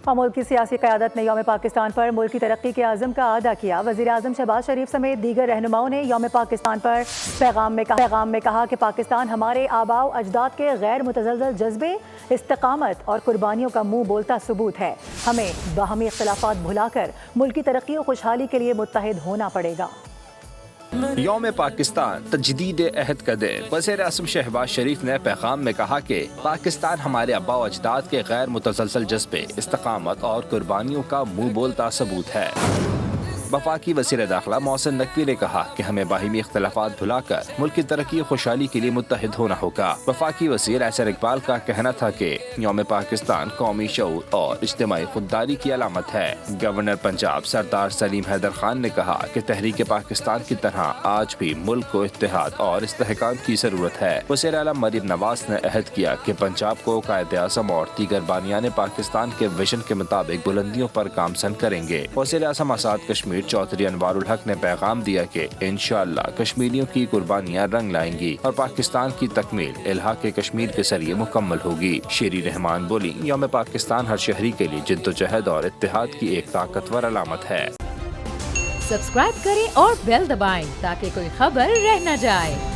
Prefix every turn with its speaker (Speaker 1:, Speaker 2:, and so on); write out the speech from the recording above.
Speaker 1: اور ملک کی سیاسی قیادت نے یوم پاکستان پر ملک کی ترقی کے عزم کا اعادہ کیا۔ وزیر اعظم شہباز شریف سمیت دیگر رہنماؤں نے یوم پاکستان پر پیغام میں کہا کہ پاکستان ہمارے آباء و اجداد کے غیر متزلزل جذبے، استقامت اور قربانیوں کا منہ بولتا ثبوت ہے۔ ہمیں باہمی اختلافات بھلا کر ملک کی ترقی و خوشحالی کے لیے متحد ہونا پڑے گا۔
Speaker 2: یوم پاکستان تجدید عہد کا دن۔ وزیر اعظم شہباز شریف نے پیغام میں کہا کہ پاکستان ہمارے آباء و اجداد کے غیر متزلزل جذبے، استقامت اور قربانیوں کا منہ بولتا ثبوت ہے۔ وفاقی وزیر داخلہ محسن نقوی نے کہا کہ ہمیں باہمی اختلافات بھلا کر ملک کی ترقی و خوشحالی کے لیے متحد ہونا ہوگا۔ وفاقی وزیر احسن اقبال کا کہنا تھا کہ یوم پاکستان قومی شعور اور اجتماعی خودداری کی علامت ہے۔ گورنر پنجاب سردار سلیم حیدر خان نے کہا کہ تحریک پاکستان کی طرح آج بھی ملک کو اتحاد اور استحکام کی ضرورت ہے۔ وزیر اعلیٰ مریم نواز نے عہد کیا کہ پنجاب کو قائد اعظم اور دیگر بانیان پاکستان کے ویژن کے مطابق بلندیوں پر گامزن کریں گے۔ وزیر اعظم آزاد کشمیر چودھری انوار الحق نے پیغام دیا کہ انشاءاللہ کشمیریوں کی قربانیاں رنگ لائیں گی اور پاکستان کی تکمیل الحاق کشمیر کے ذریعے مکمل ہوگی۔ شیری رحمان بولی، یوم پاکستان ہر شہری کے لیے جدوجہد اور اتحاد کی ایک طاقتور علامت ہے۔
Speaker 3: سبسکرائب کریں اور بیل دبائیں تاکہ کوئی خبر رہ نہ جائے۔